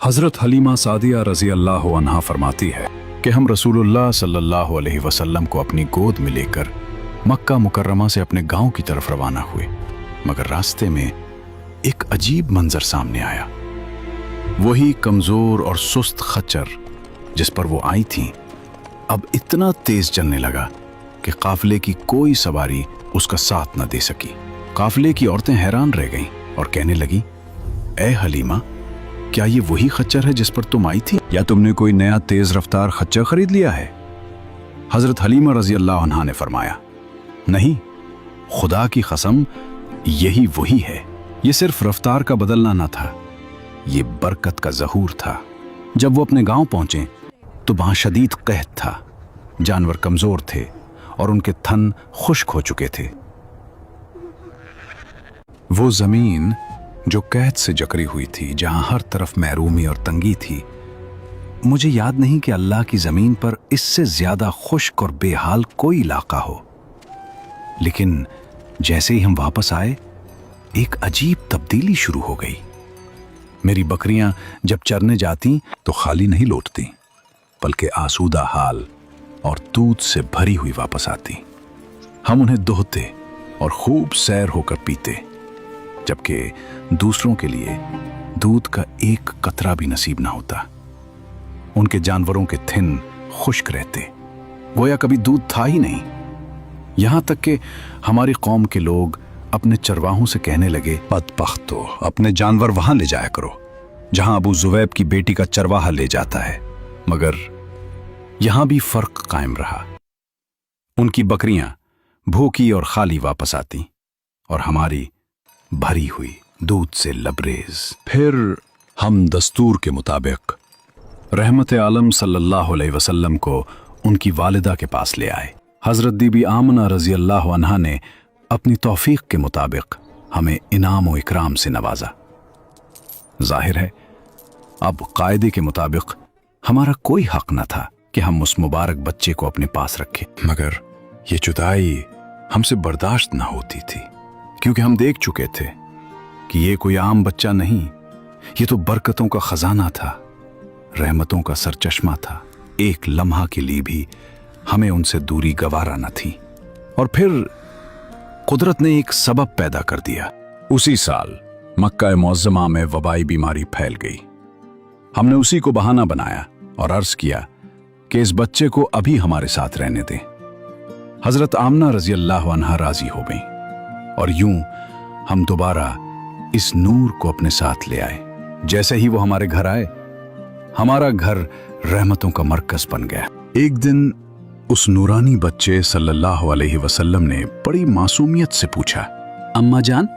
हज़रत हलीमा सादिया रज़ी अल्लाह अन्हा फरमाती है कि हम रसूलुल्लाह सल्लल्लाहु अलैहि वसल्लम को अपनी गोद में लेकर मक्का मुकर्रमा से अपने गांव की तरफ रवाना हुए, मगर रास्ते में एक अजीब मंजर सामने आया। वही कमज़ोर और सुस्त खच्चर जिस पर वो आई थीं अब इतना तेज चलने लगा कि काफिले की कोई सवारी उसका साथ न दे सकी। काफिले की औरतें हैरान रह गईं और कहने लगी, ए हलीमा, क्या ये वही खच्चर है जिस पर तुम आई थी, या तुमने कोई नया तेज रफ्तार खच्चर खरीद लिया है? हजरत हलीमा रजी अल्लाह अन्हा ने फरमाया, नहीं, खुदा की कसम, यही वही है। ये सिर्फ रफ्तार का बदलना न था, ये बरकत का ज़हूर था। जब वो अपने गांव पहुंचे तो वहां शदीद कहत था, जानवर कमजोर थे और उनके थन खुश्क हो चुके थे। वो जमीन जो कैद से जकड़ी हुई थी, जहां हर तरफ महरूमी और तंगी थी, मुझे याद नहीं कि अल्लाह की जमीन पर इससे ज्यादा खुश्क और बेहाल कोई इलाका हो। लेकिन जैसे ही हम वापस आए, एक अजीब तब्दीली शुरू हो गई। मेरी बकरियां जब चरने जाती तो खाली नहीं लौटती, बल्कि आसूदा हाल और दूध से भरी हुई वापस आती। हम उन्हें दोहते और खूब सैर होकर पीते, जबकि दूसरों के लिए दूध का एक कतरा भी नसीब ना होता। उनके जानवरों के थिन खुश्क रहते, गोया कभी दूध था ही नहीं। यहां तक कि हमारी कौम के लोग अपने चरवाहों से कहने लगे, बदबख्तो, अपने जानवर वहां ले जाया करो जहां अबू जुवैब की बेटी का चरवाहा ले जाता है। मगर यहां भी फर्क कायम रहा। उनकी बकरियां भूखी और खाली वापस आती और हमारी भरी हुई दूध से लबरेज। फिर हम दस्तूर के मुताबिक रहमत आलम सल्लल्लाहु अलैहि वसल्लम को उनकी वालिदा के पास ले आए। हजरत बीबी आमना रजी अल्लाह अन्हा ने अपनी तौफीक के मुताबिक हमें इनाम व इकराम से नवाजा। जाहिर है अब कायदे के मुताबिक हमारा कोई हक न था कि हम उस मुबारक बच्चे को अपने पास रखें, मगर ये जुदाई हमसे बर्दाश्त न होती थी, क्योंकि हम देख चुके थे कि ये कोई आम बच्चा नहीं, ये तो बरकतों का खजाना था, रहमतों का सरचश्मा था। एक लम्हा के लिए भी हमें उनसे दूरी गवारा न थी। और फिर कुदरत ने एक सबब पैदा कर दिया। उसी साल मक्का मुअज़्ज़मा में वबाई बीमारी फैल गई। हमने उसी को बहाना बनाया और अर्ज किया कि इस बच्चे को अभी हमारे साथ रहने दें। हजरत आमना रजी अल्लाह अन्हा राजी हो गई और यूं हम दोबारा इस नूर को अपने साथ ले आए। जैसे ही वो हमारे घर आए, हमारा घर रहमतों का मरकज बन गया। एक दिन उस नूरानी बच्चे सल्लल्लाहु अलैहि वसल्लम ने बड़ी मासूमियत से पूछा, अम्मा जान,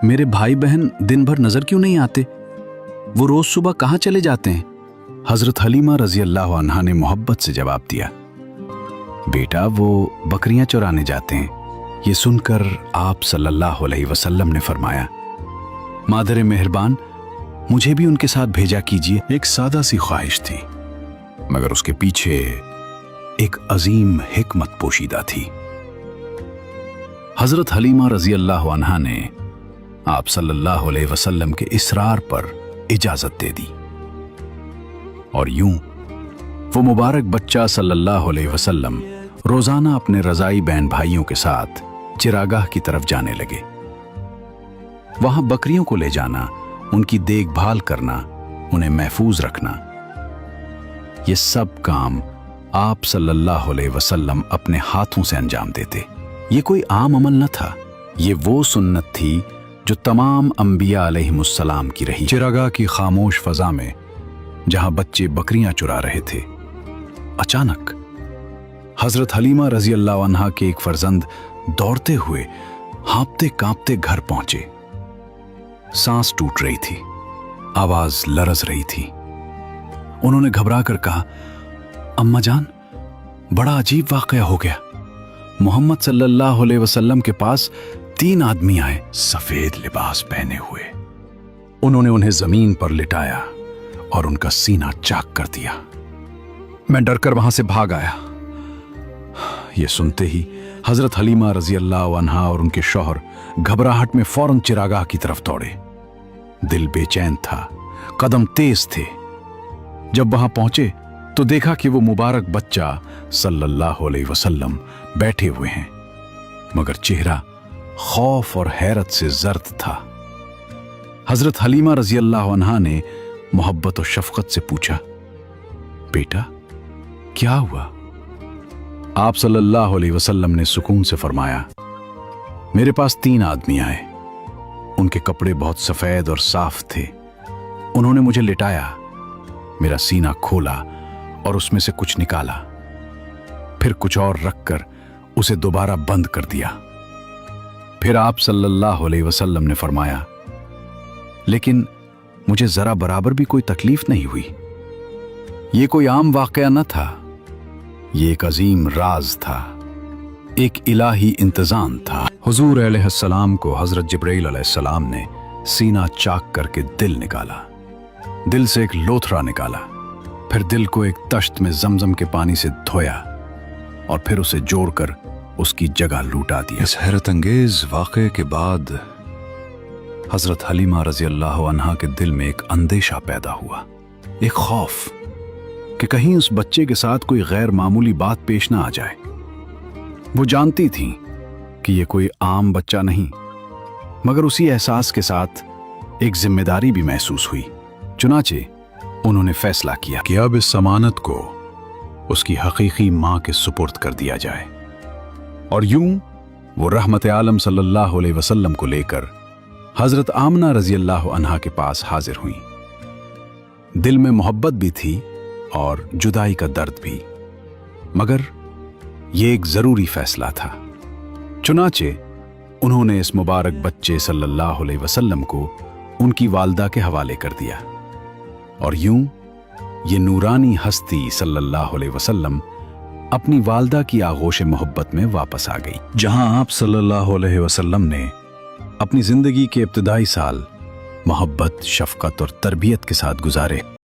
मेरे भाई बहन दिन भर नजर क्यों नहीं आते? वो रोज सुबह कहाँ चले जाते हैं? हजरत हलीमा रजी अल्लाह अन्हा ने मोहब्बत से जवाब दिया, बेटा, वो बकरियां चुराने जाते हैं। ये सुनकर आप सल्लल्लाहु अलैहि वसल्लम ने फरमाया, मादर मेहरबान, मुझे भी उनके साथ भेजा कीजिए। एक सादा सी ख्वाहिश थी, मगर उसके पीछे एक अजीम हिकमत पोशीदा थी। हजरत हलीमा रजी अल्लाह अन्हा ने आप सल्लल्लाहु अलैहि वसल्लम के इसरार पर इजाजत दे दी और यूं वो मुबारक बच्चा सल्लल्लाहु अलैहि वसल्लम रोजाना अपने रजाई बहन भाइयों के साथ चिरागाह की तरफ जाने लगे। वहां बकरियों को ले जाना, उनकी देखभाल करना, उन्हें महफूज रखना, ये सब काम आप सल्लल्लाहु अलैहि वसल्लम अपने हाथों से अंजाम देते। ये कोई आम अमल न था, ये वो सुन्नत थी जो तमाम अंबिया अलैहिमुस्सलाम की रही। चिरागाह की खामोश फजा में जहां बच्चे बकरियां चुरा रहे थे, अचानक हजरत हलीमा रजी अल्लाह अन्हा के एक फर्जंद दौड़ते हुए हाँपते कांपते घर पहुंचे। सांस टूट रही थी, आवाज लरज रही थी। उन्होंने घबरा कर कहा, अम्मा जान, बड़ा अजीब वाकया हो गया। मोहम्मद सल्लल्लाहु अलैहि वसल्लम के पास 3 आदमी आए, सफेद लिबास पहने हुए। उन्होंने उन्हें जमीन पर लिटाया और उनका सीना चाक कर दिया। मैं डरकर वहां से भाग आया। यह सुनते ही हजरत हलीमा रजी अल्लाह अन्हा और उनके शौहर घबराहट में फौरन चिरागाह की तरफ दौड़े। दिल बेचैन था, कदम तेज थे। जब वहां पहुंचे तो देखा कि वो मुबारक बच्चा सल्लल्लाहु अलैहि वसल्लम बैठे हुए हैं, मगर चेहरा खौफ और हैरत से जर्द था। हजरत हलीमा रजी अल्लाह अन्हा ने मोहब्बत और शफकत से पूछा, बेटा क्या हुआ? आप सल्लल्लाहु अलैहि वसल्लम ने सुकून से फरमाया, मेरे पास 3 आदमी आए। उनके कपड़े बहुत सफेद और साफ थे। उन्होंने मुझे लिटाया, मेरा सीना खोला और उसमें से कुछ निकाला, फिर कुछ और रखकर उसे दोबारा बंद कर दिया। फिर आप सल्लल्लाहु अलैहि वसल्लम ने फरमाया, लेकिन मुझे जरा बराबर भी कोई तकलीफ नहीं हुई। ये कोई आम वाकया न था, ये एक अजीम राज था, एक इलाही इंतजाम था। हुजूर अलैहिस्सलाम को हजरत जिब्राइल अलैहिस्सलाम ने सीना चाक करके दिल निकाला, दिल से एक लोथड़ा निकाला, फिर दिल को एक तश्त में जमजम के पानी से धोया और फिर उसे जोड़कर उसकी जगह लूटा दिया। इस हैरत अंगेज वाक़े के बाद हजरत हलीमा रजी अल्लाह अन्हा के दिल में एक अंदेशा पैदा हुआ, एक खौफ कि कहीं उस बच्चे के साथ कोई गैर मामूली बात पेश ना आ जाए। वो जानती थीं कि ये कोई आम बच्चा नहीं, मगर उसी एहसास के साथ एक जिम्मेदारी भी महसूस हुई। चुनाचे उन्होंने फैसला किया कि अब इस समानत को उसकी हकीकी मां के सुपुर्द कर दिया जाए। और यूं वो रहमत आलम सल्लल्लाहु अलैहि वसल्लम को लेकर हजरत आमना रजी अल्लाह अन्हा के पास हाजिर हुई। दिल में मोहब्बत भी थी और जुदाई का दर्द भी, मगर ये एक जरूरी फैसला था। चुनाचे उन्होंने इस मुबारक बच्चे सल्लल्लाहु अलैहि वसल्लम को उनकी वालदा के हवाले कर दिया और यूं ये नूरानी हस्ती सल्लल्लाहु अलैहि वसल्लम अपनी वालदा की आगोश मोहब्बत में वापस आ गई। जहां आप सल्लल्लाहु अलैहि वसल्लम ने अपनी जिंदगी के इब्तिदाई साल मोहब्बत, शफकत और तरबियत के साथ गुजारे,